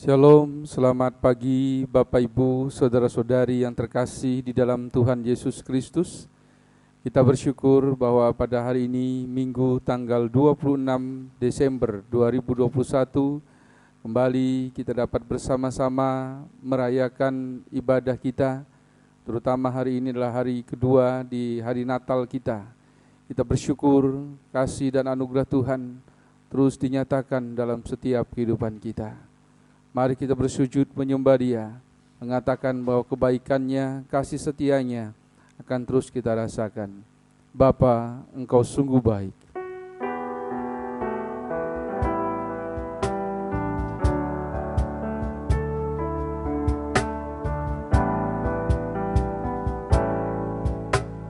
Shalom, selamat pagi Bapak Ibu, Saudara-saudari yang terkasih di dalam Tuhan Yesus Kristus. Kita bersyukur bahwa pada hari ini Minggu tanggal 26 Desember 2021 kembali kita dapat bersama-sama merayakan ibadah kita. Terutama hari ini adalah hari kedua di hari Natal kita. Kita bersyukur kasih dan anugerah Tuhan terus dinyatakan dalam setiap kehidupan kita. Mari kita bersujud menyembah Dia, mengatakan bahwa kebaikannya, kasih setianya akan terus kita rasakan. Bapa, Engkau sungguh baik.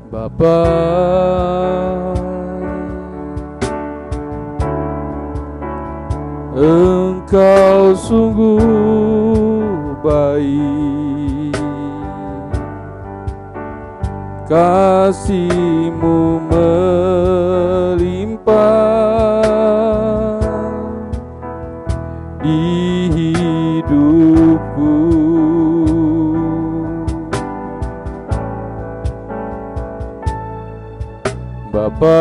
Bapa, Engkau sungguh baik, kasih-Mu melimpah di hidupku. Bapa,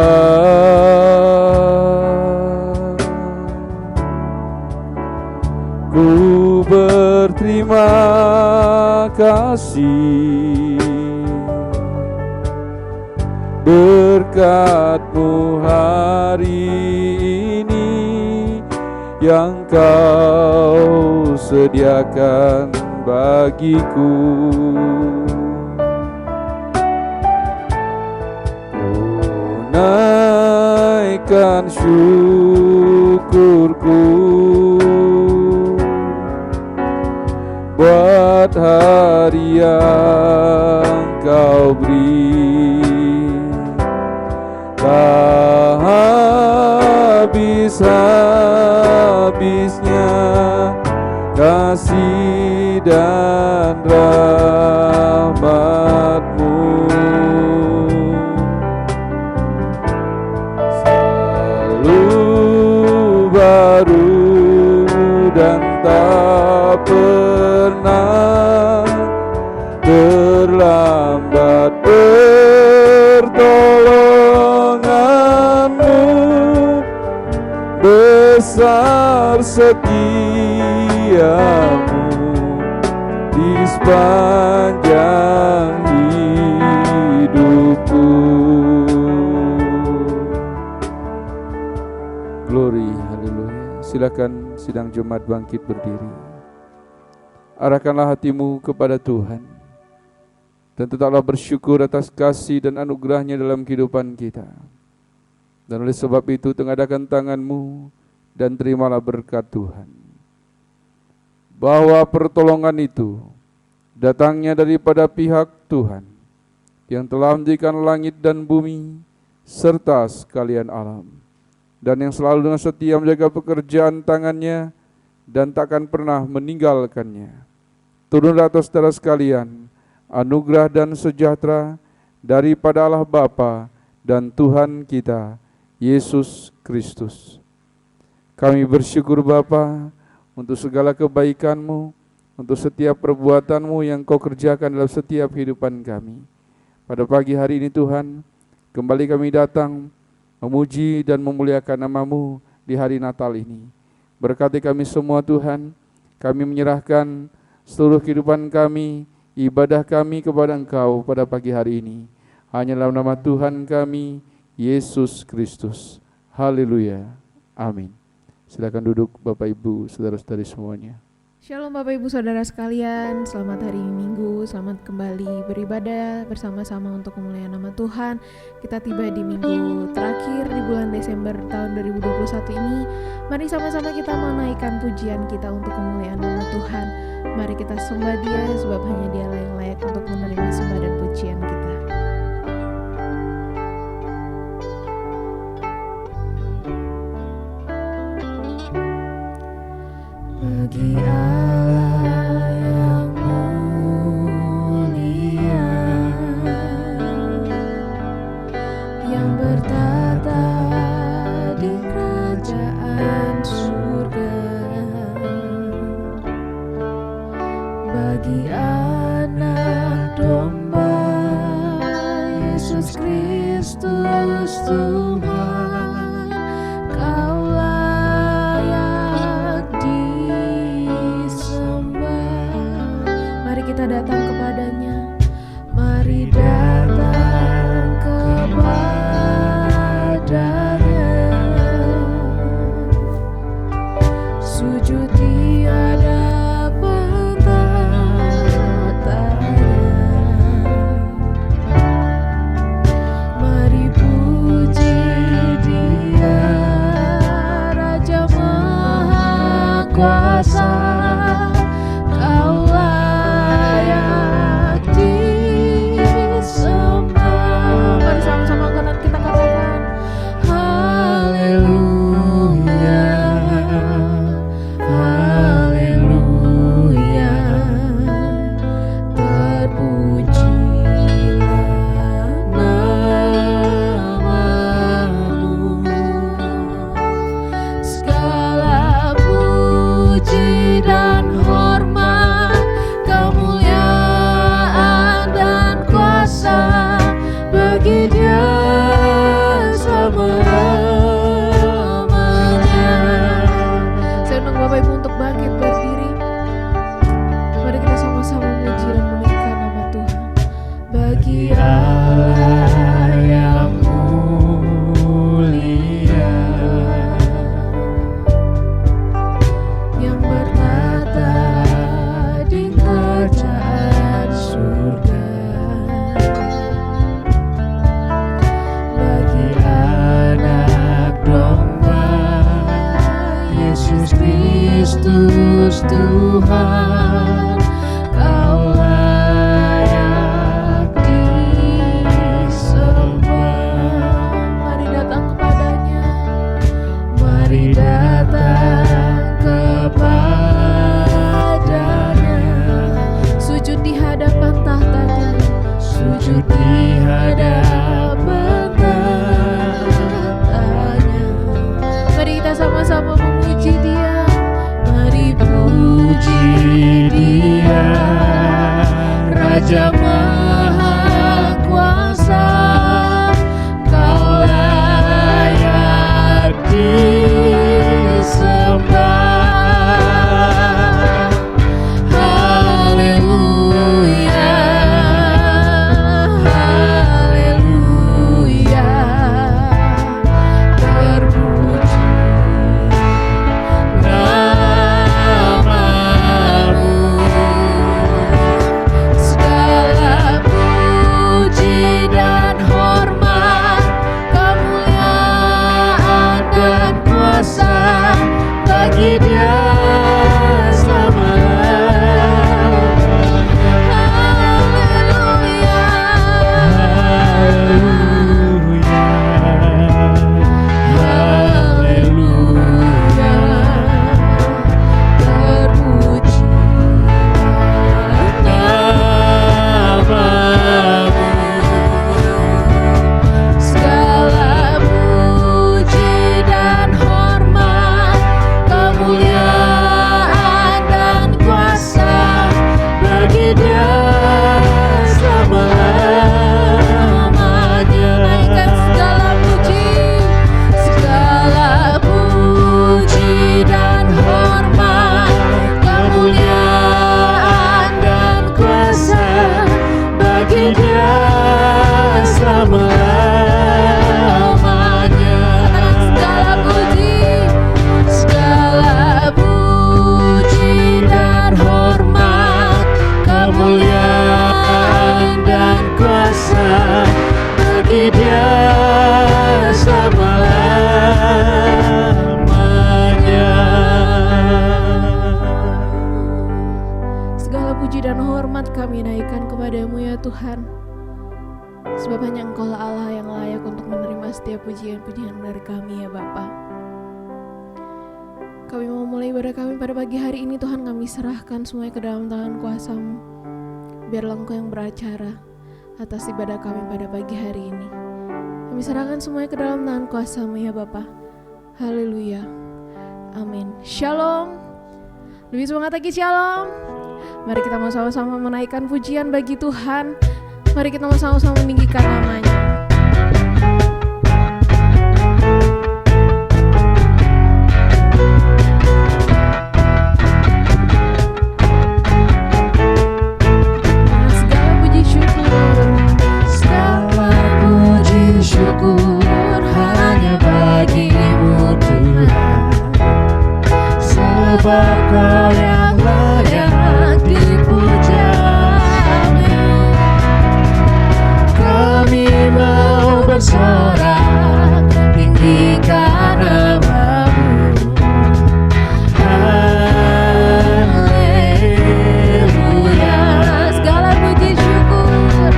ku berterima kasih berkat-Mu hari ini yang Kau sediakan bagiku. Ku naikkan syukurku buat hari yang Kau beri. Tak habis-habisnya kasih dan rahmat-Mu, selalu baru dan tak pernah terlambat. Pertolongan-Mu besar, setia-Mu di sepanjang hidupku. Glory, haleluya. Silakan sidang Jumat bangkit berdiri. Arahkanlah hatimu kepada Tuhan dan tetaplah bersyukur atas kasih dan anugerah-Nya dalam kehidupan kita. Dan oleh sebab itu tengadakan tanganmu dan terimalah berkat Tuhan, bahwa pertolongan itu datangnya daripada pihak Tuhan yang telah menjadikan langit dan bumi serta sekalian alam, dan yang selalu dengan setia menjaga pekerjaan tangannya dan takkan pernah meninggalkannya. Turunlah atas saudara sekalian anugerah dan sejahtera daripada Allah Bapa dan Tuhan kita Yesus Kristus. Kami bersyukur Bapa untuk segala kebaikan-Mu, untuk setiap perbuatan-Mu yang Kau kerjakan dalam setiap kehidupan kami. Pada pagi hari ini Tuhan, kembali kami datang memuji dan memuliakan nama-Mu di hari Natal ini. Berkati kami semua Tuhan, kami menyerahkan seluruh kehidupan kami, ibadah kami kepada Engkau pada pagi hari ini. Hanya dalam nama Tuhan kami, Yesus Kristus. Haleluya. Amin. Silakan duduk Bapak Ibu, saudara-saudari semuanya. Shalom Bapak Ibu Saudara sekalian, selamat hari Minggu, selamat kembali beribadah bersama-sama untuk memuliakan nama Tuhan. Kita tiba di minggu terakhir di bulan Desember tahun 2021 ini. Mari sama-sama kita menaikkan pujian kita untuk kemuliaan nama Tuhan. Mari kita sembah Dia sebab hanya Dialah yang layak untuk menerima sembah dan pujian kita. Bagi Allah yang mulia, yang bertata di kerajaan surga, datang kepadanya. Mari datang kepadanya, sujud di hadapan tahtanya. Mari puji Dia, Raja Maha Kuasa. Kau layak disembah. Mari sama-sama angkat kita katakan haleluya, haleluya. Terpujilah namamu. Segala puji dan hormat, kemuliaan dan kuasa bagi Dia selamanya. Saya undang Bapak Ibu untuk bangkit berdiri. Mari kita sama-sama memuji dan meninggikan nama Tuhan. Bagi Allah yang mulia, yang bertata di kerajaan surga, bagi anak domba Yesus Kristus Tuhan, Kau layak disembah. Mari datang kepadanya, mari datang kepadanya, sujud di hadapan tahtanya, sujud di hadapan tahtanya. Mari kita sama-sama memuji Dia. Mari puji Dia, Raja Maha Kuasa. Kau layak disembah. Haleluya, haleluya. Terpuji namamu. Segala puji dan hormat, kemuliaan dan kuasa bagi Dia selamanya. Haleluya, haleluya. Terpuji namamu. Segala puji dan hormat, kemuliaan dan kuasa bagi Dia selamanya. Naikkan segala puji dan hormat, kemuliaan dan kuasa bagi Dia selamanya. Segala puji dan hormat, kemuliaan dan kuasa bagi Dia selamanya. Segala puji dan hormat kami naikkan kepadamu ya Tuhan, sebab hanya Engkau Allah yang layak untuk menerima setiap pujian-pujian dari kami ya Bapa. Kami mau mulai ibadah kami pada pagi hari ini Tuhan, kami serahkan semuanya ke dalam tangan kuasa-Mu. Biarlah Engkau yang beracara atas ibadah kami pada pagi hari ini. Kami serahkan semuanya ke dalam tangan kuasa-Mu ya Bapa. Haleluya. Amin. Shalom. Lebih semangat lagi shalom. Mari kita mau sama-sama menaikkan pujian bagi Tuhan. Mari kita mau sama-sama meninggikan namanya. sebab Kau yang layak dipuja. Kami mau bersorak tinggikan nama-Mu. Haleluya. Segala puji syukur,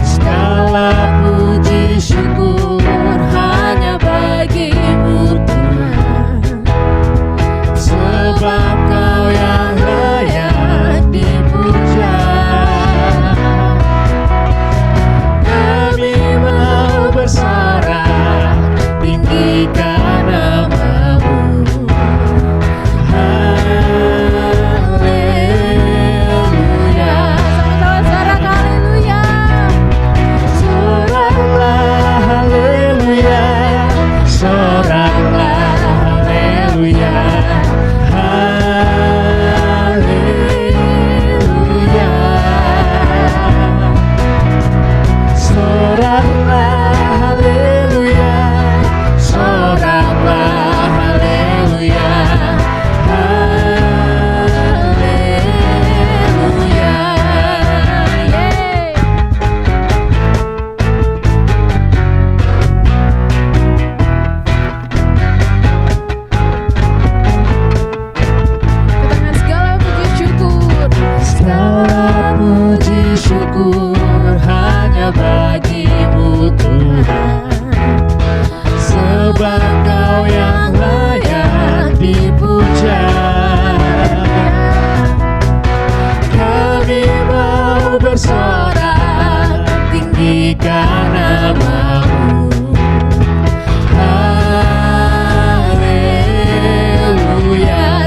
segala puji syukur hanya bagi-Mu Tuhan, sebab Kau yang layak dipuja. Kami mau bersorak tinggikan nama-Mu. Haleluya. Sama-sama sorak haleluya. Soraklah haleluya. Soraklah haleluya. Haleluya. Soraklah haleluya. Soraklah haleluya. Haleluya. Katakan segala puji syukur, segala puji syukur hanya bagi-Mu Tuhan, sebab Kau yang layak dipuja. Kami mau bersorak tinggikan nama-Mu. Haleluya.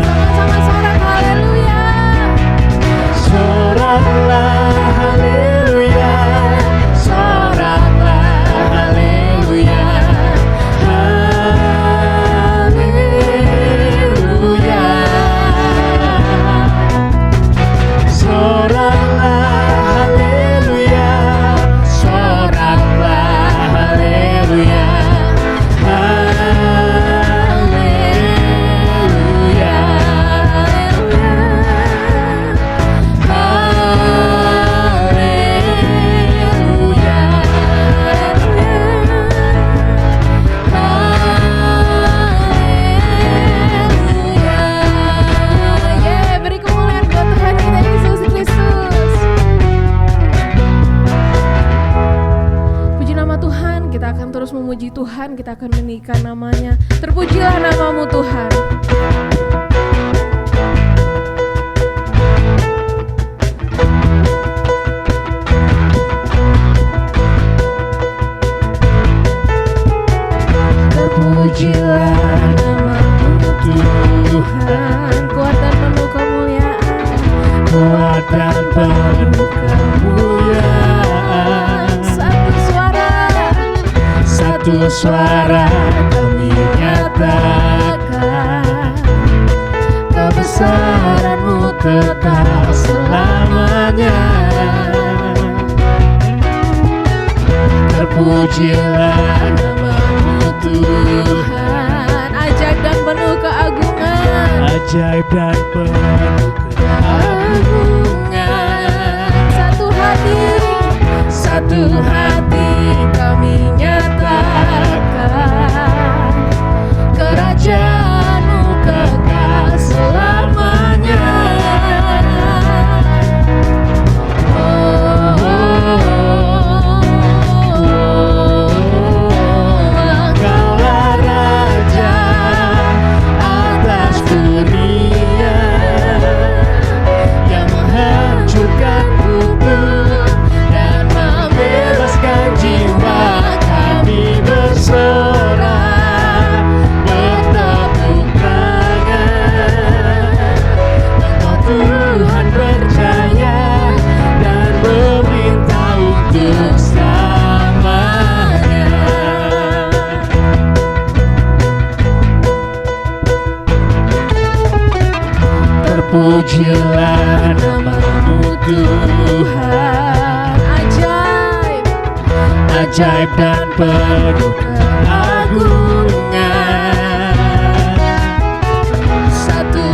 Sama-sama sorak haleluya. Soraklah haleluya. Soraklah haleluya. Haleluya. Soraklah haleluya. Soraklah haleluya. Haleluya. Haleluya. Beri kemuliaan buat Tuhan kita Yesus Kristus. Puji nama Tuhan, kita akan terus memuji Tuhan, kita akan meninggikan nama-Nya. Terpujilah nama-Mu Tuhan. Terpujilah nama-Mu Tuhan. Kuat dan penuh kemuliaan, kuat dan penuh kemuliaan. Satu suara kami nyatakan, kebesaran-Mu kekal selamanya. Terpujilah nama-Mu Tuhan. Ajaib dan penuh keagungan, ajaib dan penuh keagungan. Satu hati kami nyatakan, kerajaan-Mu kekal selamanya. Engkaulah Raja atas dunia, yang menghancurkan kubur dan membebaskan jiwa. Kami bersorak, bertepuk tangan. Engkau Tuhan percaya dan memerintah untuk selamanya. Terpujilah nama-Mu Tuhan. Ajaib dan penuh keagungan. Satu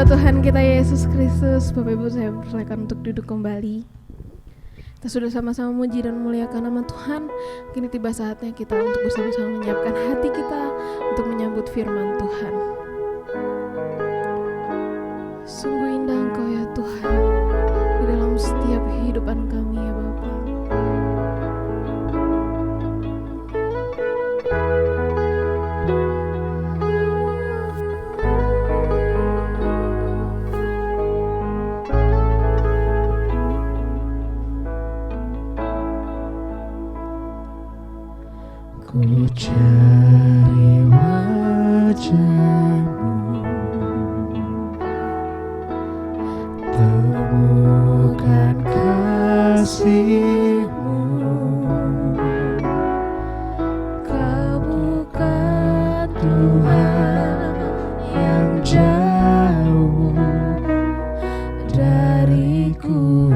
Tuhan kita Yesus Kristus. Bapak Ibu, saya persilakan untuk duduk kembali. Kita sudah sama-sama memuji dan memuliakan nama Tuhan. Kini tiba saatnya kita untuk bersama-sama menyiapkan hati kita untuk menyambut firman Tuhan. Sungguh indah Engkau ya Tuhan di dalam setiap kehidupan kami ya Bapa. Ku cari wajah-Mu, temukan kasih-Mu, Kau bukan Tuhan yang jauh dariku.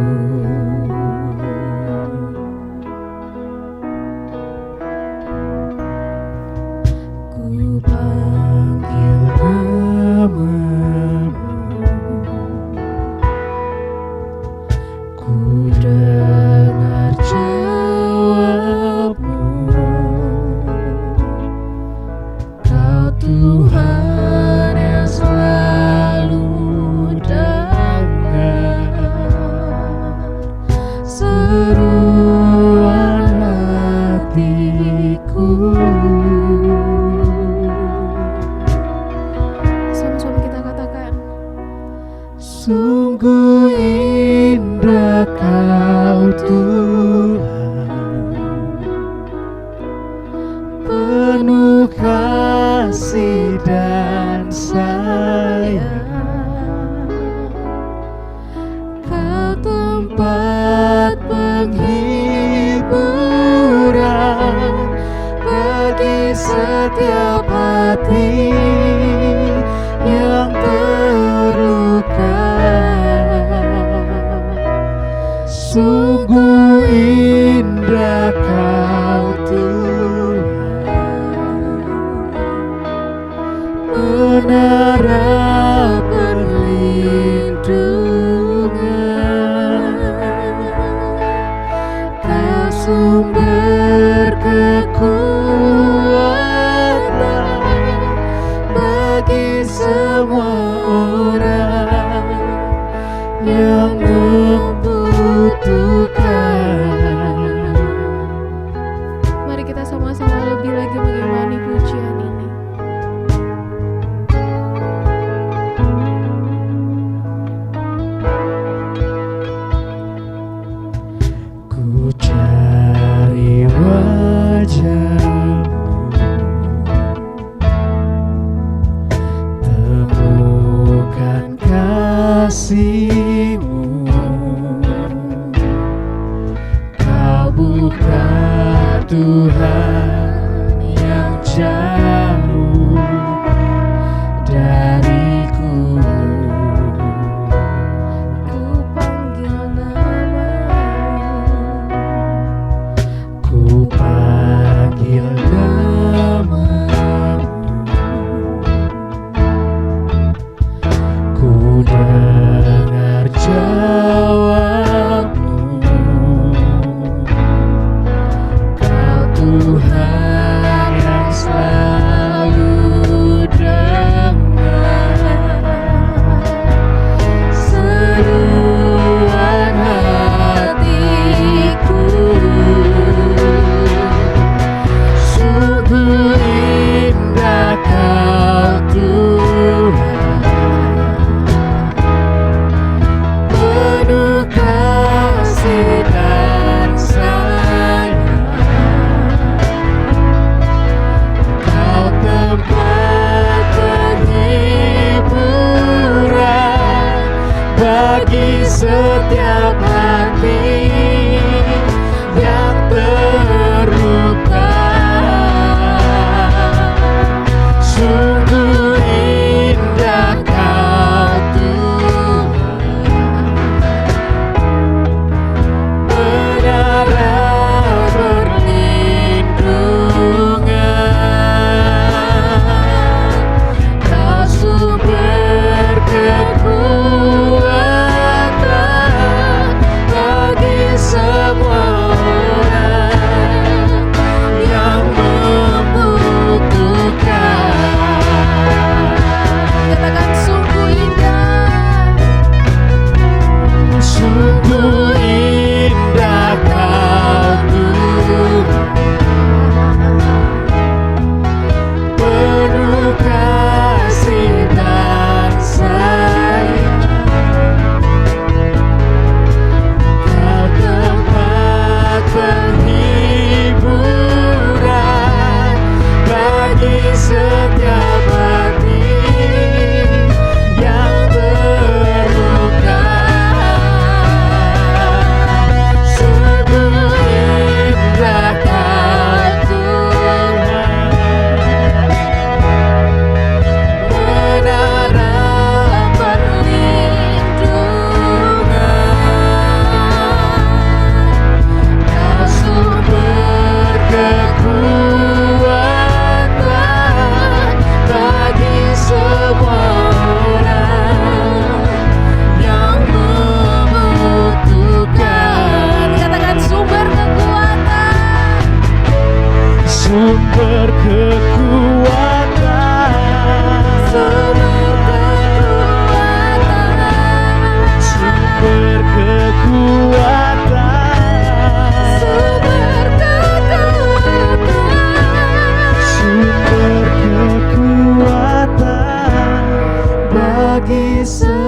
Ku panggil namamu, ku dengar jawabmu. Kau Tuhan yang selalu dengar seruan hatiku. Sungguh indah Kau Tuhan, penuh kasih dan sayang. Kau tempat penghiburan bagi setiap hati yang terluka. Sungguh indah Kau Tuhan, menara perlindungan. Kau sumber kekuatan bagi semua orang yang membutuhkan. Mari kita sama-sama lebih lagi mengimani pujian ini. Ku cari wajah-Mu, temukan kasih-Mu. Kau bukan Tuhan yang jauh dariku. Ku panggil namamu, Ku panggil namamu, ku dengar jawabmu. Kau Tuhan yang selalu dengar seruan hatiku. Sungguh indah Kau Tuhan, penuh kasih dan sayang. Kau tempat penghiburan bagi setiap hati yang terluka. Sungguh indah Kau Tuhan, menara perlindungan. Kau sumber kekuatan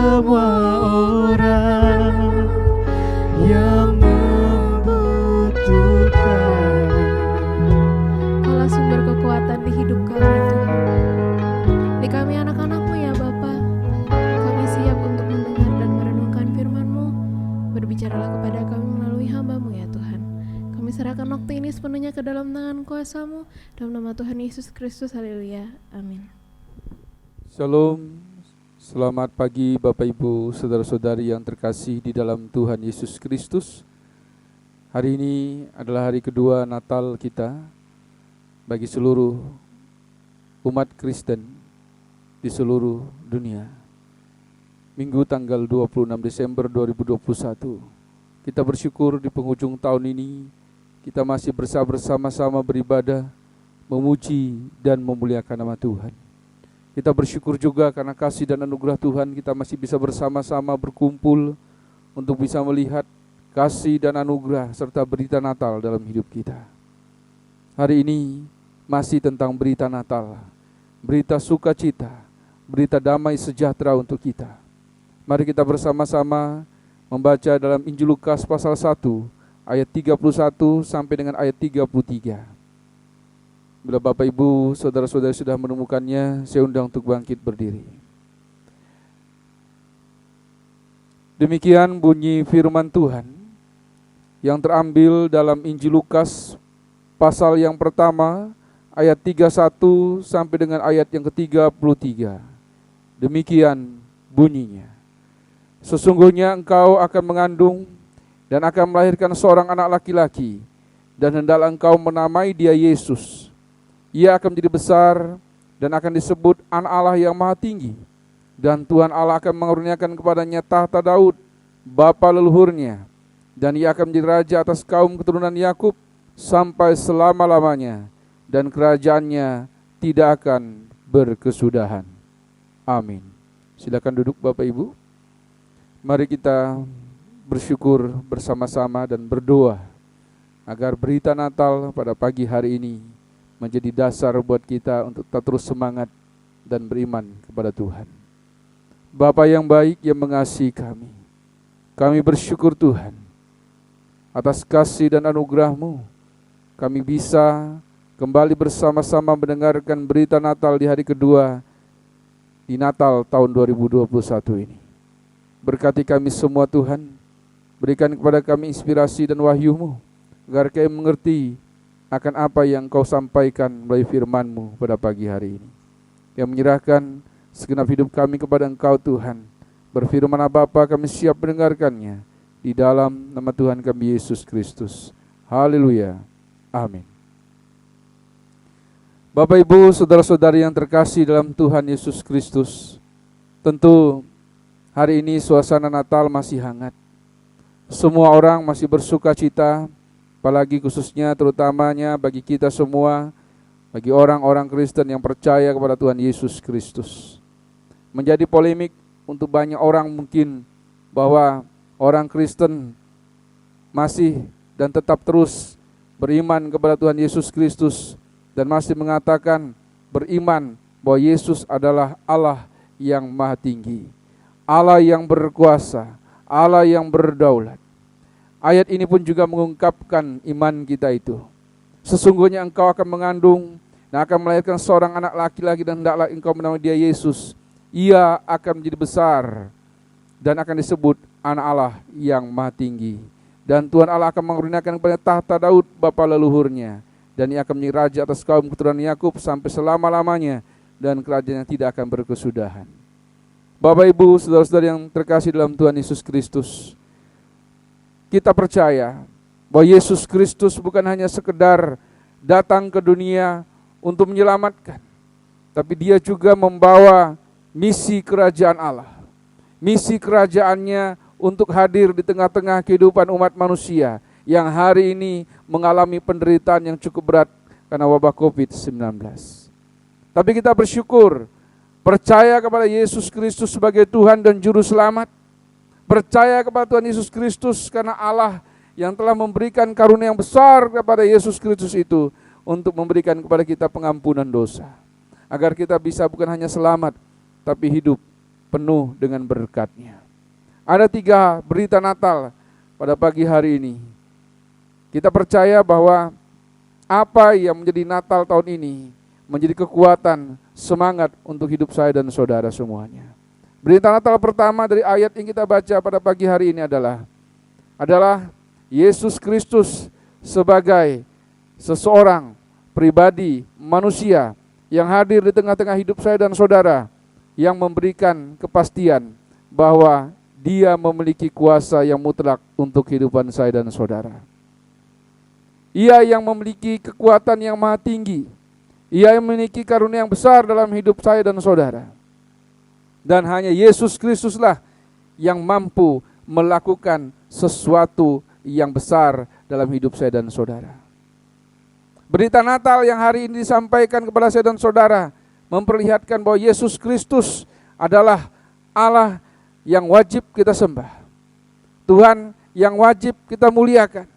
semua orang yang membutuhkan. Kaulah sumber kekuatan di hidup kami Tuhan. Di kami anak-anak-Mu ya Bapa, kami siap untuk mendengar dan merenungkan firman-Mu. Berbicaralah kepada kami melalui hamba-Mu ya Tuhan. Kami serahkan waktu ini sepenuhnya ke dalam tangan kuasa-Mu. Dalam nama Tuhan Yesus Kristus, haleluya, amin. Shalom, selamat pagi Bapak Ibu, saudara-saudari yang terkasih di dalam Tuhan Yesus Kristus. Hari ini adalah hari kedua Natal kita bagi seluruh umat Kristen di seluruh dunia. Minggu tanggal 26 Desember 2021, kita bersyukur di penghujung tahun ini kita masih bersama-sama beribadah, memuji dan memuliakan nama Tuhan. Kita bersyukur juga karena kasih dan anugerah Tuhan kita masih bisa bersama-sama berkumpul untuk bisa melihat kasih dan anugerah serta berita Natal dalam hidup kita. Hari ini masih tentang berita Natal, berita sukacita, berita damai sejahtera untuk kita. Mari kita bersama-sama membaca dalam Injil Lukas pasal 1 ayat 31 sampai dengan ayat 33. Bila Bapak Ibu, saudara-saudari sudah menemukannya, saya undang untuk bangkit berdiri. Demikian bunyi firman Tuhan yang terambil dalam Injil Lukas pasal yang pertama ayat 31 sampai dengan ayat yang ke-33. Demikian bunyinya. Sesungguhnya engkau akan mengandung dan akan melahirkan seorang anak laki-laki, dan hendaklah engkau menamai dia Yesus. Ia akan menjadi besar dan akan disebut Anak Allah yang Maha Tinggi. Dan Tuhan Allah akan mengaruniakan kepadanya tahta Daud, bapa leluhurnya, dan ia akan menjadi raja atas kaum keturunan Yakub sampai selama-lamanya, dan kerajaannya tidak akan berkesudahan. Amin. Silakan duduk Bapak Ibu. Mari kita bersyukur bersama-sama dan berdoa agar berita Natal pada pagi hari ini menjadi dasar buat kita untuk tetap terus semangat dan beriman kepada Tuhan. Bapa yang baik yang mengasihi kami bersyukur Tuhan atas kasih dan anugerah-Mu. Kami bisa kembali bersama-sama mendengarkan berita Natal di hari kedua di Natal tahun 2021 ini. Berkati kami semua Tuhan, berikan kepada kami inspirasi dan wahyu-Mu, agar kami mengerti akan apa yang Kau sampaikan melalui firman-Mu pada pagi hari ini. Yang menyerahkan segenap hidup kami kepada Engkau Tuhan. Berfirman Bapa, kami siap mendengarkannya di dalam nama Tuhan kami Yesus Kristus. Haleluya. Amin. Bapak Ibu, saudara-saudari yang terkasih dalam Tuhan Yesus Kristus, tentu hari ini suasana Natal masih hangat. Semua orang masih bersuka cita, apalagi khususnya terutamanya bagi kita semua, bagi orang-orang Kristen yang percaya kepada Tuhan Yesus Kristus. Menjadi polemik untuk banyak orang mungkin bahwa orang Kristen masih dan tetap terus beriman kepada Tuhan Yesus Kristus dan masih mengatakan beriman bahwa Yesus adalah Allah yang Maha Tinggi, Allah yang berkuasa, Allah yang berdaulat. Ayat ini pun juga mengungkapkan iman kita itu. Sesungguhnya engkau akan mengandung dan akan melahirkan seorang anak laki-laki, dan hendaklah engkau menamai dia Yesus. Ia akan menjadi besar dan akan disebut Anak Allah yang Maha Tinggi. Dan Tuhan Allah akan mengaruniakan kepada tahta Daud bapa leluhurnya, dan ia akan menjadi raja atas kaum keturunan Yakub sampai selama-lamanya, dan kerajaannya tidak akan berkesudahan. Bapak Ibu, saudara-saudara yang terkasih dalam Tuhan Yesus Kristus, kita percaya bahwa Yesus Kristus bukan hanya sekedar datang ke dunia untuk menyelamatkan, tapi Dia juga membawa misi kerajaan Allah. Misi kerajaannya untuk hadir di tengah-tengah kehidupan umat manusia yang hari ini mengalami penderitaan yang cukup berat karena wabah COVID-19. Tapi kita bersyukur, percaya kepada Yesus Kristus sebagai Tuhan dan Juru Selamat. Percaya kepada Tuhan Yesus Kristus karena Allah yang telah memberikan karunia yang besar kepada Yesus Kristus itu untuk memberikan kepada kita pengampunan dosa. Agar kita bisa bukan hanya selamat, tapi hidup penuh dengan berkat-Nya. Ada 3 berita Natal pada pagi hari ini. Kita percaya bahwa apa yang menjadi Natal tahun ini menjadi kekuatan, semangat untuk hidup saya dan saudara semuanya. Berita Natal pertama dari ayat yang kita baca pada pagi hari ini adalah Yesus Kristus sebagai seseorang pribadi manusia yang hadir di tengah-tengah hidup saya dan saudara, yang memberikan kepastian bahwa Dia memiliki kuasa yang mutlak untuk kehidupan saya dan saudara. Ia yang memiliki kekuatan yang maha tinggi. Ia yang memiliki karunia yang besar dalam hidup saya dan saudara. Dan hanya Yesus Kristuslah yang mampu melakukan sesuatu yang besar dalam hidup saya dan saudara. Berita Natal yang hari ini disampaikan kepada saya dan saudara memperlihatkan bahwa Yesus Kristus adalah Allah yang wajib kita sembah, Tuhan yang wajib kita muliakan.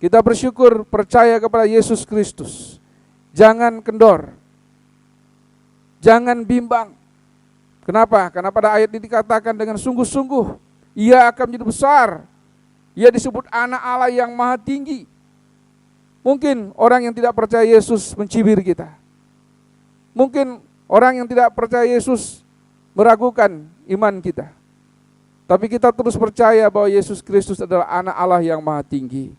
Kita bersyukur, percaya kepada Yesus Kristus. Jangan kendor, jangan bimbang. Kenapa? Karena pada ayat ini dikatakan dengan sungguh-sungguh Ia akan menjadi besar. Ia disebut anak Allah yang maha tinggi. Mungkin orang yang tidak percaya Yesus mencibir kita. Mungkin orang yang tidak percaya Yesus meragukan iman kita. Tapi kita terus percaya bahwa Yesus Kristus adalah anak Allah yang maha tinggi,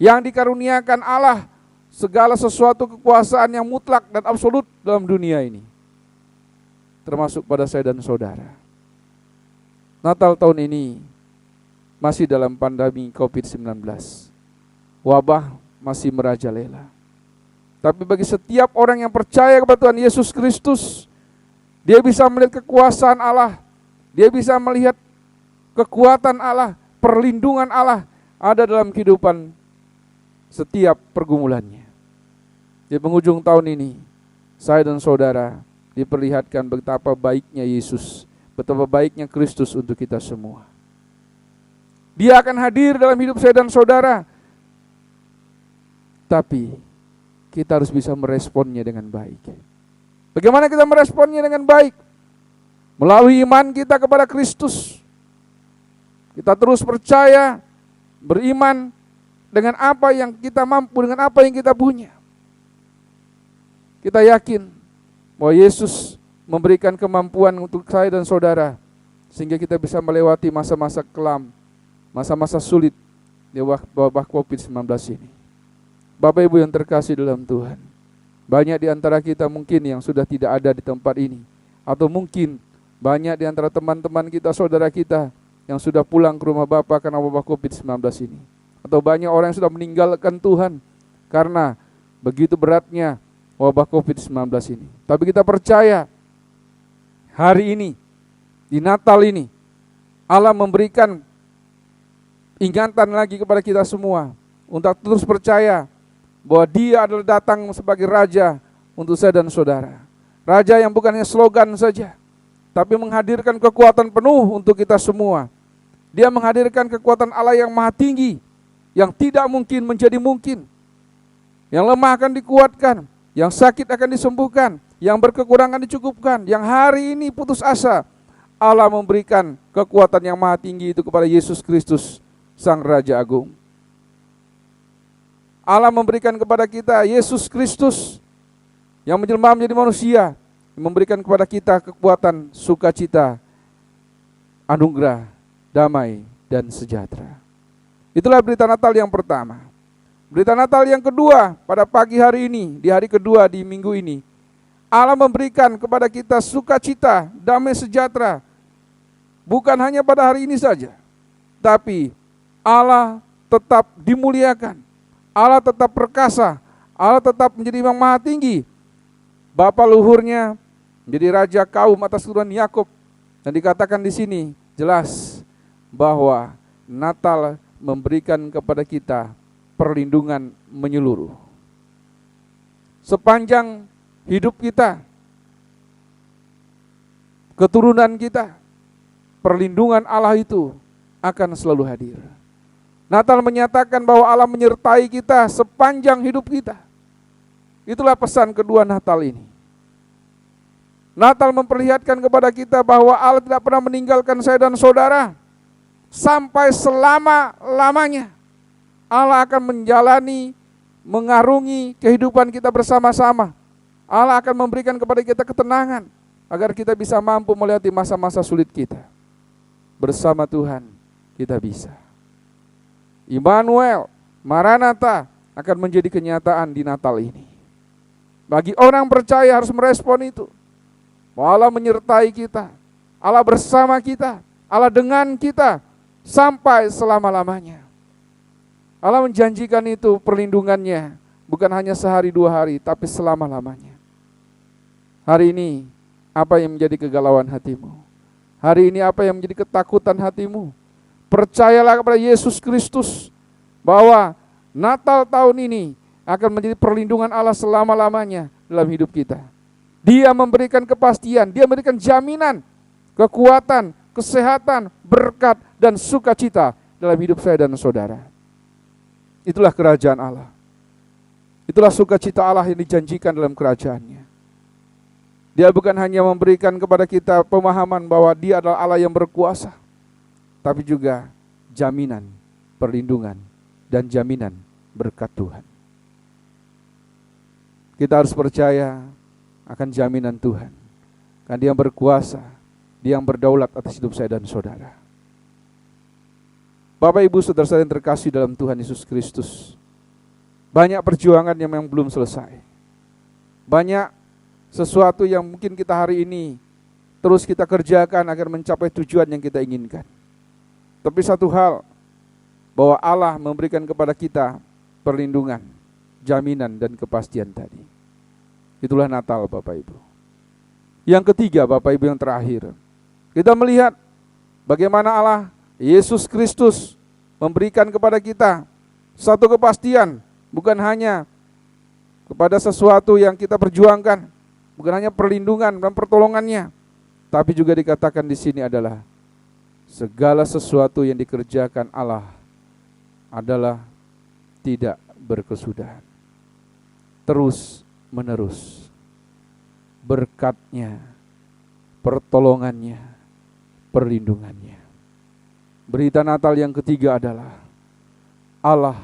yang dikaruniakan Allah segala sesuatu kekuasaan yang mutlak dan absolut dalam dunia ini, termasuk pada saya dan saudara. Natal tahun ini masih dalam pandemi COVID-19. Wabah masih merajalela. Tapi bagi setiap orang yang percaya kepada Tuhan Yesus Kristus, dia bisa melihat kekuasaan Allah, dia bisa melihat kekuatan Allah, perlindungan Allah ada dalam kehidupan setiap pergumulannya. Di penghujung tahun ini, saya dan saudara diperlihatkan betapa baiknya Yesus, betapa baiknya Kristus untuk kita semua. Dia akan hadir dalam hidup saya dan saudara. Tapi kita harus bisa meresponnya dengan baik. Bagaimana kita meresponnya dengan baik? Melalui iman kita kepada Kristus. Kita terus percaya, beriman dengan apa yang kita mampu, dengan apa yang kita punya. Kita yakin bahwa Yesus memberikan kemampuan untuk saya dan saudara, sehingga kita bisa melewati masa-masa kelam, masa-masa sulit di wabah COVID-19 ini. Bapak Ibu yang terkasih dalam Tuhan, banyak di antara kita mungkin yang sudah tidak ada di tempat ini, atau mungkin banyak di antara teman-teman kita, saudara kita yang sudah pulang ke rumah Bapa karena wabah COVID-19 ini. Atau banyak orang yang sudah meninggalkan Tuhan karena begitu beratnya wabah COVID-19 ini. Tapi kita percaya hari ini, di Natal ini, Allah memberikan ingatan lagi kepada kita semua untuk terus percaya bahwa Dia adalah datang sebagai Raja untuk saya dan saudara. Raja yang bukan hanya slogan saja, tapi menghadirkan kekuatan penuh untuk kita semua. Dia menghadirkan kekuatan Allah yang maha tinggi, yang tidak mungkin menjadi mungkin. Yang lemah akan dikuatkan, yang sakit akan disembuhkan, yang berkekurangan dicukupkan, yang hari ini putus asa, Allah memberikan kekuatan yang maha tinggi itu kepada Yesus Kristus, Sang Raja Agung. Allah memberikan kepada kita Yesus Kristus yang menjelma menjadi manusia, memberikan kepada kita kekuatan, sukacita, anugerah, damai, dan sejahtera. Itulah berita Natal yang pertama. Berita Natal yang kedua pada pagi hari ini, di hari kedua di minggu ini, Allah memberikan kepada kita sukacita, damai, sejahtera. Bukan hanya pada hari ini saja, tapi Allah tetap dimuliakan, Allah tetap perkasa, Allah tetap menjadi yang maha tinggi. Bapa luhurnya menjadi raja kaum atas keturunan Yakub. Dan dikatakan di sini jelas bahwa Natal memberikan kepada kita perlindungan menyeluruh. Sepanjang hidup kita, keturunan kita, perlindungan Allah itu akan selalu hadir. Natal menyatakan bahwa Allah menyertai kita sepanjang hidup kita. Itulah pesan kedua Natal ini. Natal memperlihatkan kepada kita bahwa Allah tidak pernah meninggalkan saya dan saudara. Sampai selama-lamanya Allah akan menjalani, mengarungi kehidupan kita bersama-sama. Allah akan memberikan kepada kita ketenangan agar kita bisa mampu melewati masa-masa sulit kita. Bersama Tuhan kita bisa. Immanuel, Maranatha akan menjadi kenyataan di Natal ini. Bagi orang percaya harus merespon itu. Bahwa Allah menyertai kita, Allah bersama kita, Allah dengan kita sampai selama-lamanya. Allah menjanjikan itu perlindungannya, bukan hanya sehari 2 hari, tapi selama-lamanya. Hari ini, apa yang menjadi kegalauan hatimu? Hari ini apa yang menjadi ketakutan hatimu? Percayalah kepada Yesus Kristus bahwa Natal tahun ini akan menjadi perlindungan Allah selama-lamanya dalam hidup kita. Dia memberikan kepastian, dia memberikan jaminan, kekuatan, kesehatan, berkat, dan sukacita dalam hidup saya dan saudara. Itulah kerajaan Allah. Itulah sukacita Allah yang dijanjikan dalam kerajaannya. Dia bukan hanya memberikan kepada kita pemahaman bahwa dia adalah Allah yang berkuasa, tapi juga jaminan, perlindungan, dan jaminan berkat Tuhan. Kita harus percaya akan jaminan Tuhan. Karena Dia yang berkuasa, Dia yang berdaulat atas hidup saya dan saudara. Bapak Ibu saudara-saudara yang terkasih dalam Tuhan Yesus Kristus, banyak perjuangan yang memang belum selesai. Banyak sesuatu yang mungkin kita hari ini terus kita kerjakan agar mencapai tujuan yang kita inginkan. Tapi satu hal, bahwa Allah memberikan kepada kita perlindungan, jaminan, dan kepastian tadi. Itulah Natal Bapak Ibu. Yang ketiga Bapak Ibu yang terakhir, kita melihat bagaimana Allah Yesus Kristus memberikan kepada kita satu kepastian, bukan hanya kepada sesuatu yang kita perjuangkan, bukan hanya perlindungan dan pertolongannya, tapi juga dikatakan di sini adalah segala sesuatu yang dikerjakan Allah adalah tidak berkesudahan, terus menerus. Berkatnya, pertolongannya, perlindungannya. Berita Natal yang ketiga adalah Allah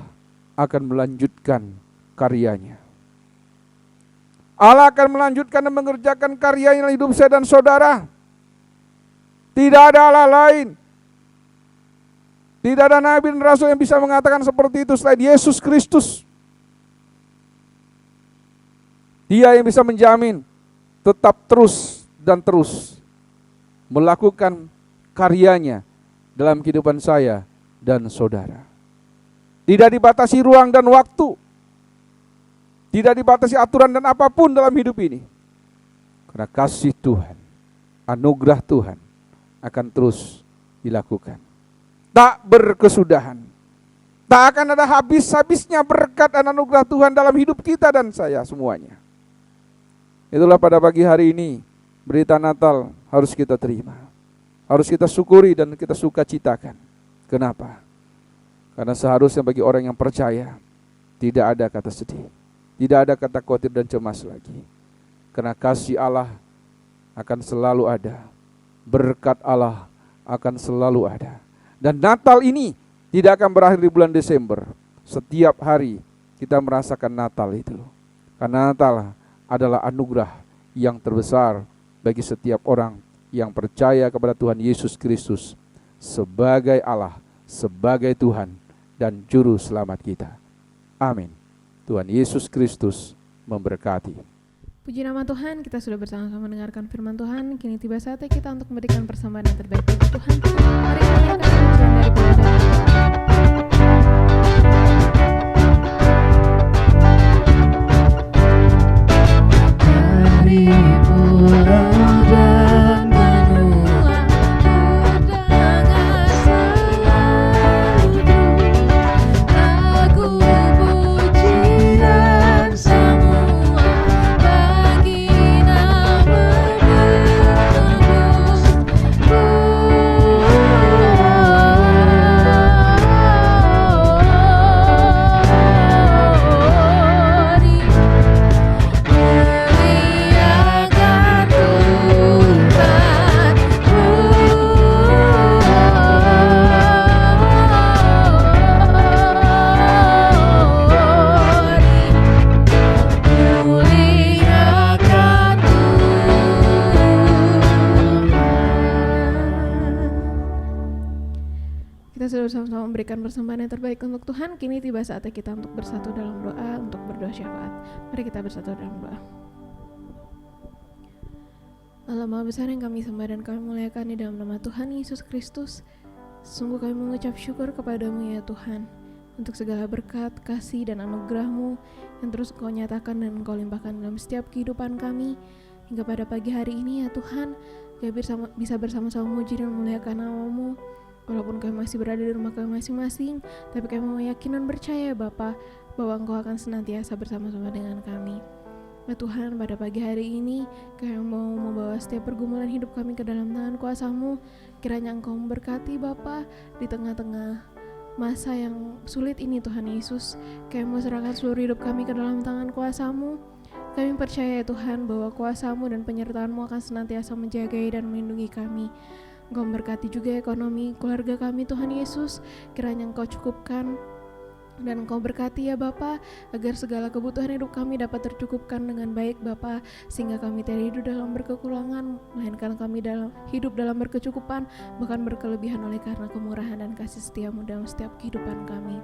akan melanjutkan karyanya. Allah akan melanjutkan dan mengerjakan karyanya dalam hidup saya dan saudara. Tidak ada Allah lain. Tidak ada nabi dan rasul yang bisa mengatakan seperti itu selain Yesus Kristus. Dia yang bisa menjamin tetap terus dan terus melakukan karyanya dalam kehidupan saya dan saudara. Tidak dibatasi ruang dan waktu. Tidak dibatasi aturan dan apapun dalam hidup ini. Karena kasih Tuhan, anugerah Tuhan akan terus dilakukan. Tak berkesudahan. Tak akan ada habis-habisnya berkat dan anugerah Tuhan dalam hidup kita dan saya semuanya. Itulah pada pagi hari ini berita Natal harus kita terima. Harus kita syukuri dan kita sukacitakan. Kenapa? Karena seharusnya bagi orang yang percaya tidak ada kata sedih. Tidak ada kata khawatir dan cemas lagi. Karena kasih Allah akan selalu ada. Berkat Allah akan selalu ada. Dan Natal ini tidak akan berakhir di bulan Desember. Setiap hari kita merasakan Natal itu. Karena Natal adalah anugerah yang terbesar bagi setiap orang yang percaya kepada Tuhan Yesus Kristus sebagai Allah, sebagai Tuhan dan Juru Selamat kita. Amin. Tuhan Yesus Kristus memberkati. Puji nama Tuhan, kita sudah bersama-sama mendengarkan firman Tuhan. Kini tiba saatnya kita untuk memberikan persembahan yang terbaik bagi Tuhan. Mari kita akan belajar dari Puji Kita sudah sama-sama memberikan persembahan yang terbaik untuk Tuhan. Kini tiba saatnya kita untuk bersatu dalam doa, untuk berdoa syafaat. Mari kita bersatu dalam doa. Allah Maha Besar yang kami sembah dan kami muliakan di dalam nama Tuhan Yesus Kristus. Sungguh kami mengucap syukur kepadamu ya Tuhan, untuk segala berkat, kasih dan anugerah-Mu yang terus Engkau nyatakan dan Engkau limpahkan dalam setiap kehidupan kami. Hingga pada pagi hari ini ya Tuhan, kami bisa bersama-sama memuji dan memuliakan nama-Mu. Walaupun kami masih berada di rumah kami masing-masing, tapi kami meyakin dan percaya Bapa bahwa Engkau akan senantiasa bersama-sama dengan kami. Ya Tuhan, pada pagi hari ini kami mau membawa setiap pergumulan hidup kami ke dalam tangan kuasa-Mu. Kiranya Engkau memberkati Bapa di tengah-tengah masa yang sulit ini Tuhan Yesus. Kami mau serahkan seluruh hidup kami ke dalam tangan kuasa-Mu. Kami percaya ya Tuhan bahwa kuasa-Mu dan penyertaan-Mu akan senantiasa menjagai dan melindungi kami. Engkau memberkati juga ekonomi keluarga kami Tuhan Yesus. Kiranya Engkau cukupkan dan Engkau berkati ya Bapa, agar segala kebutuhan hidup kami dapat tercukupkan dengan baik Bapa, sehingga kami tidak hidup dalam berkekurangan, melainkan kami hidup dalam berkecukupan, bahkan berkelebihan oleh karena kemurahan dan kasih setia-Mu dalam setiap kehidupan kami.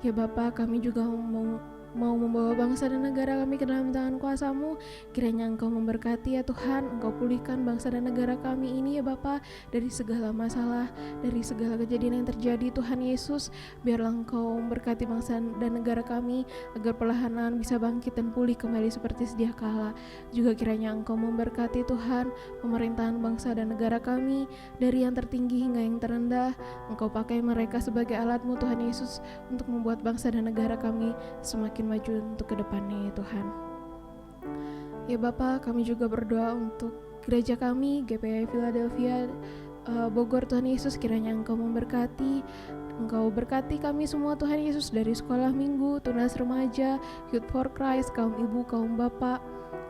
Ya Bapa, kami juga mau membawa bangsa dan negara kami ke dalam tangan kuasa-Mu. Kiranya Engkau memberkati ya Tuhan, Engkau pulihkan bangsa dan negara kami ini ya Bapa, dari segala masalah, dari segala kejadian yang terjadi Tuhan Yesus. Biarlah Engkau memberkati bangsa dan negara kami, agar perlahan bisa bangkit dan pulih kembali seperti sedia kala. Juga kiranya Engkau memberkati Tuhan pemerintahan bangsa dan negara kami, dari yang tertinggi hingga yang terendah. Engkau pakai mereka sebagai alat-Mu Tuhan Yesus, untuk membuat bangsa dan negara kami semakin maju untuk kedepannya ya Tuhan. Ya Bapa, kami juga berdoa untuk gereja kami GPI Philadelphia Bogor Tuhan Yesus. Kiranya Engkau memberkati, Engkau berkati kami semua Tuhan Yesus, dari sekolah minggu, tunas remaja, Youth for Christ, kaum ibu, kaum bapak,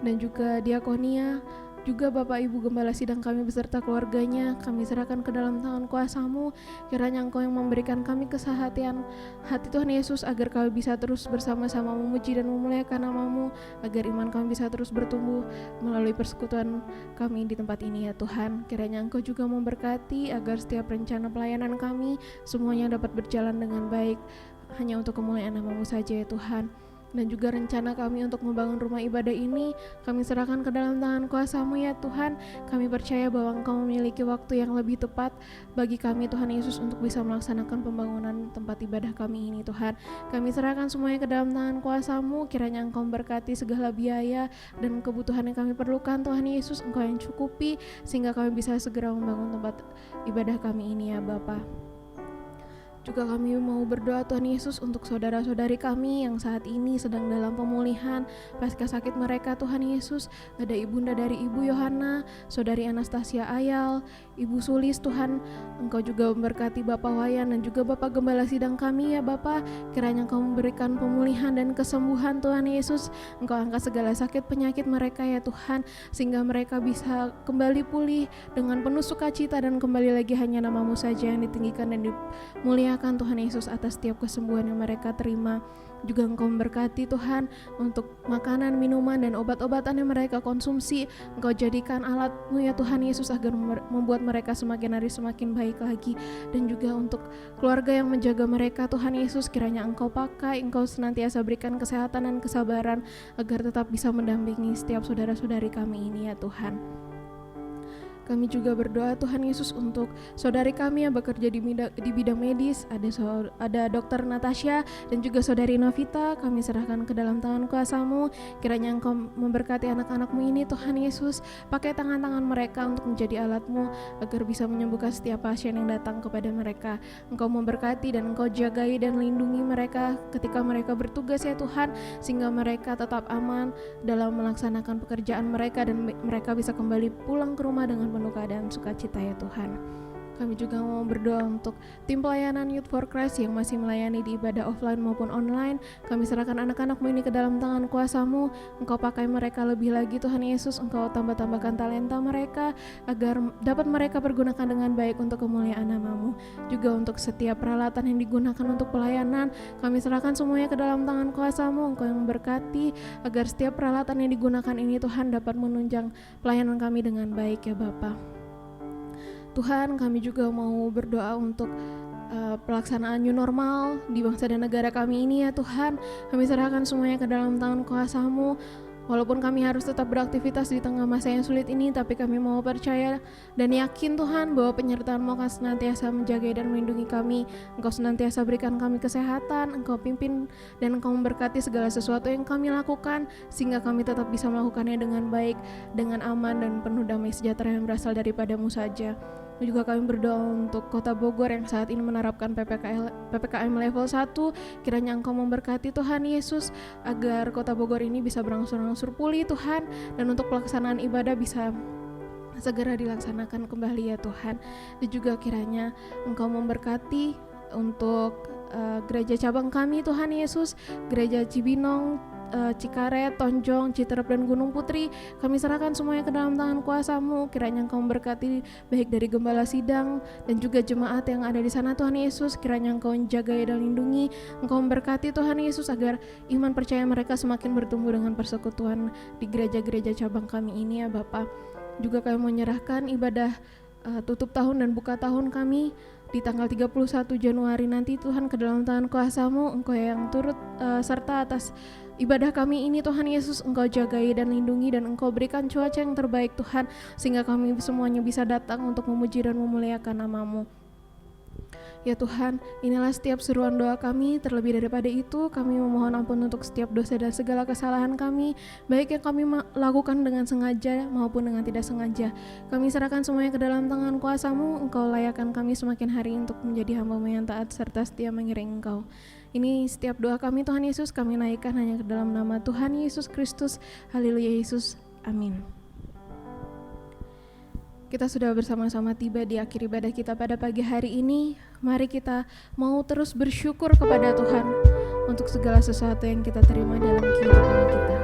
dan juga diakonia. Juga Bapak Ibu Gembala Sidang kami beserta keluarganya, kami serahkan ke dalam tangan kuasa-Mu. Kiranya Engkau yang memberikan kami kesehatan hati Tuhan Yesus, agar kami bisa terus bersama-sama memuji dan memuliakan nama-Mu, agar iman kami bisa terus bertumbuh melalui persekutuan kami di tempat ini ya Tuhan. Kiranya Engkau juga memberkati, agar setiap rencana pelayanan kami semuanya dapat berjalan dengan baik, hanya untuk kemuliaan nama-Mu saja ya Tuhan. Dan juga rencana kami untuk membangun rumah ibadah ini kami serahkan ke dalam tangan kuasa-Mu ya Tuhan. Kami percaya bahwa Engkau memiliki waktu yang lebih tepat bagi kami Tuhan Yesus, untuk bisa melaksanakan pembangunan tempat ibadah kami ini Tuhan. Kami serahkan semuanya ke dalam tangan kuasa-Mu. Kiranya Engkau memberkati segala biaya dan kebutuhan yang kami perlukan Tuhan Yesus. Engkau yang cukupi, sehingga kami bisa segera membangun tempat ibadah kami ini ya Bapa. Juga kami mau berdoa Tuhan Yesus untuk saudara-saudari kami yang saat ini sedang dalam pemulihan pasca sakit mereka Tuhan Yesus. Ada ibunda dari Ibu Yohana, Saudari Anastasia Ayal, Ibu Sulis Tuhan. Engkau juga memberkati Bapak Wayan dan juga Bapak Gembala Sidang kami ya Bapak. Kiranya Engkau memberikan pemulihan dan kesembuhan Tuhan Yesus. Engkau angkat segala sakit penyakit mereka ya Tuhan, sehingga mereka bisa kembali pulih dengan penuh sukacita, dan kembali lagi hanya nama-Mu saja yang ditinggikan dan dimuliakan Tuhan Yesus atas setiap kesembuhan yang mereka terima. Juga Engkau memberkati Tuhan untuk makanan, minuman, dan obat-obatan yang mereka konsumsi. Engkau jadikan alat-Mu ya Tuhan Yesus, agar membuat mereka semakin hari semakin baik lagi. Dan juga untuk keluarga yang menjaga mereka Tuhan Yesus, kiranya Engkau pakai, Engkau senantiasa berikan kesehatan dan kesabaran, agar tetap bisa mendampingi setiap saudara-saudari kami ini ya Tuhan. Kami juga berdoa Tuhan Yesus untuk saudari kami yang bekerja di bidang medis. Ada Dokter Natasha dan juga Saudari Novita. Kami serahkan ke dalam tangan kuasa-Mu. Kiranya Engkau memberkati anak-anak-Mu ini Tuhan Yesus. Pakai tangan-tangan mereka untuk menjadi alat-Mu, agar bisa menyembuhkan setiap pasien yang datang kepada mereka. Engkau memberkati dan Engkau jagai dan lindungi mereka ketika mereka bertugas ya Tuhan, sehingga mereka tetap aman dalam melaksanakan pekerjaan mereka, dan mereka bisa kembali pulang ke rumah dengan penuh keadaan sukacita ya Tuhan. Kami juga mau berdoa untuk tim pelayanan Youth for Christ yang masih melayani di ibadah offline maupun online. Kami serahkan anak-anak-Mu ini ke dalam tangan kuasa-Mu. Engkau pakai mereka lebih lagi Tuhan Yesus. Engkau tambahkan talenta mereka, agar dapat mereka pergunakan dengan baik untuk kemuliaan nama-Mu. Juga untuk setiap peralatan yang digunakan untuk pelayanan, kami serahkan semuanya ke dalam tangan kuasa-Mu. Engkau yang memberkati, agar setiap peralatan yang digunakan ini Tuhan dapat menunjang pelayanan kami dengan baik ya Bapa. Tuhan, kami juga mau berdoa untuk pelaksanaan new normal di bangsa dan negara kami ini ya Tuhan. Kami serahkan semuanya ke dalam tangan kuasa-Mu. Walaupun kami harus tetap beraktivitas di tengah masa yang sulit ini, tapi kami mau percaya dan yakin Tuhan bahwa penyertaan-Mu akan senantiasa menjaga dan melindungi kami. Engkau senantiasa berikan kami kesehatan, Engkau pimpin dan Engkau memberkati segala sesuatu yang kami lakukan, sehingga kami tetap bisa melakukannya dengan baik, dengan aman dan penuh damai sejahtera yang berasal daripada-Mu saja. Juga kami berdoa untuk Kota Bogor yang saat ini menerapkan PPKM level 1. Kiranya Engkau memberkati Tuhan Yesus agar Kota Bogor ini bisa berangsur-angsur pulih Tuhan, dan untuk pelaksanaan ibadah bisa segera dilaksanakan kembali ya Tuhan. Dan juga kiranya Engkau memberkati untuk gereja cabang kami Tuhan Yesus, gereja Cibinong, Cikaret, Tonjong, Citerep dan Gunung Putri. Kami serahkan semuanya ke dalam tangan kuasa-Mu. Kiranya Engkau memberkati baik dari gembala sidang dan juga jemaat yang ada di sana Tuhan Yesus. Kiranya Engkau menjaga dan lindungi. Engkau memberkati Tuhan Yesus agar iman percaya mereka semakin bertumbuh dengan persekutuan di gereja-gereja cabang kami ini ya Bapa. Juga kami menyerahkan ibadah tutup tahun dan buka tahun kami di tanggal 31 Januari nanti Tuhan ke dalam tangan kuasa-Mu. Engkau yang turut serta atas ibadah kami ini Tuhan Yesus. Engkau jagai dan lindungi dan Engkau berikan cuaca yang terbaik Tuhan, sehingga kami semuanya bisa datang untuk memuji dan memuliakan nama-Mu. Ya Tuhan, inilah setiap seruan doa kami. Terlebih daripada itu, kami memohon ampun untuk setiap dosa dan segala kesalahan kami, baik yang kami lakukan dengan sengaja maupun dengan tidak sengaja. Kami serahkan semuanya ke dalam tangan kuasa-Mu. Engkau layakkan kami semakin hari untuk menjadi hamba-Mu yang taat serta setia mengiring Engkau. Ini setiap doa kami Tuhan Yesus, kami naikkan hanya ke dalam nama Tuhan Yesus Kristus. Haleluya Yesus, amin. Kita sudah bersama-sama tiba di akhir ibadah kita pada pagi hari ini. Mari kita mau terus bersyukur kepada Tuhan untuk segala sesuatu yang kita terima dalam kehidupan kita.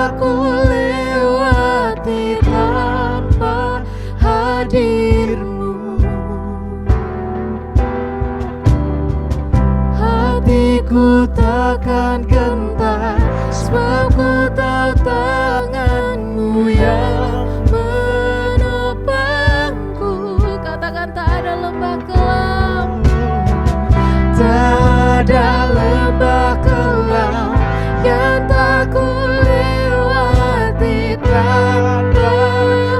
tak kulewati tanpa hadirmu. Hatiku takkan gentar, sebab ku tahu tanganmu yang menopangku. Katakan tak ada lembah kelam, tak ada lembah kelam yang tak kulewati tanpa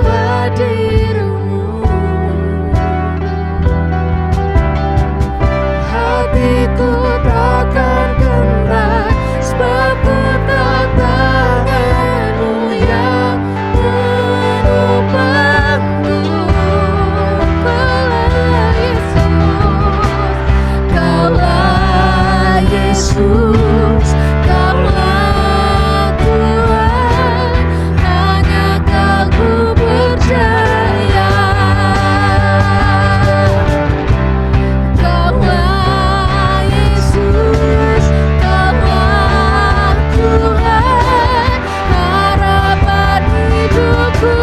hadirmu. Hatiku takkan gentar, sebab ku tahu tanganmu yang menopangku. Kaulah Yesus, Kaulah Tuhan, hanya Kau ku percaya. Kaulah Yesus, Kaulah Tuhan, harapan hidupku.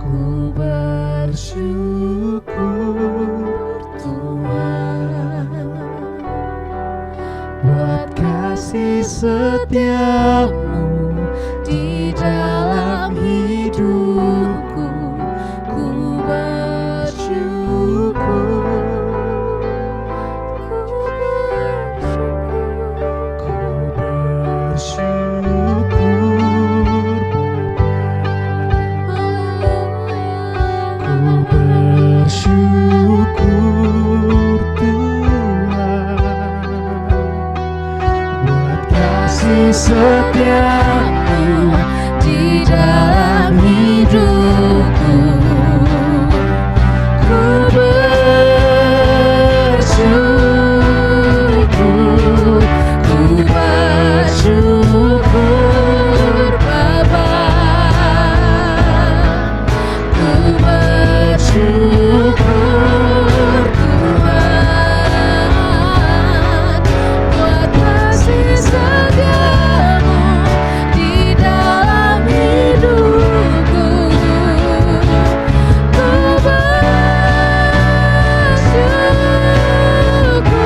Ku bersyukur Tuhan buat kasih setiamu di dalam hidupku. Ku bersyukur, ku bersyukur Bapa. Ku bersyukur Tuhan buat kasih setiamu di dalam hidupku. Ku bersyukur, ku bersyukur Bapa. Ku bersyukur Tuhan buat kasih setiamu di dalam hidupku. Ku bersyukur, ku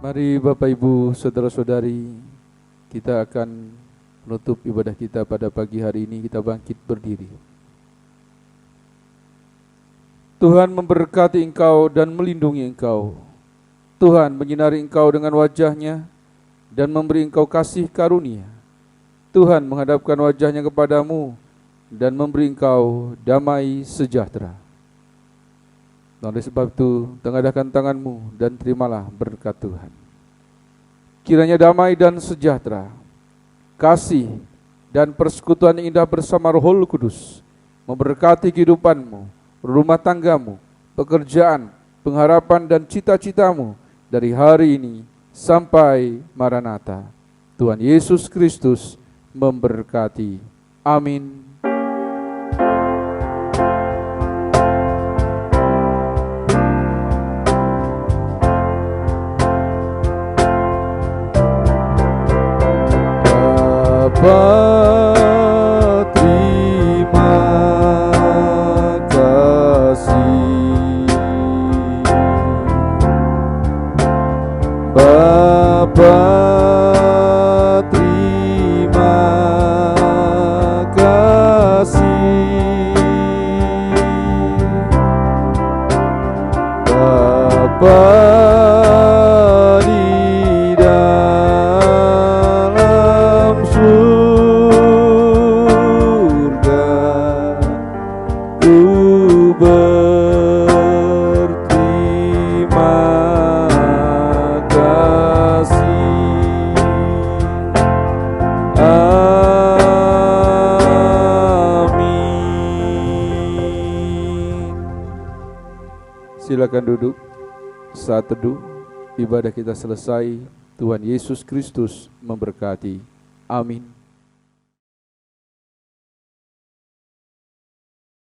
Mari Bapak Ibu, Saudara-saudari, kita akan menutup ibadah kita pada pagi hari ini. Kita bangkit berdiri. Tuhan memberkati engkau dan melindungi engkau. Tuhan menyinari engkau dengan wajah-Nya dan memberi engkau kasih karunia. Tuhan menghadapkan wajah-Nya kepadamu dan memberi engkau damai sejahtera. Oleh sebab itu, tengadahkan tanganmu dan terimalah berkat Tuhan. Kiranya damai dan sejahtera, kasih dan persekutuan yang indah bersama Roh Kudus memberkati kehidupanmu, rumah tanggamu, pekerjaan, pengharapan dan cita-citamu dari hari ini sampai Maranatha. Tuhan Yesus Kristus memberkati. Amin. Bapa, terima kasih. Bapa, terima kasih. Bapa di dalam surga, Silakan duduk. Saat teduh, ibadah kita selesai. Tuhan Yesus Kristus memberkati. Amin.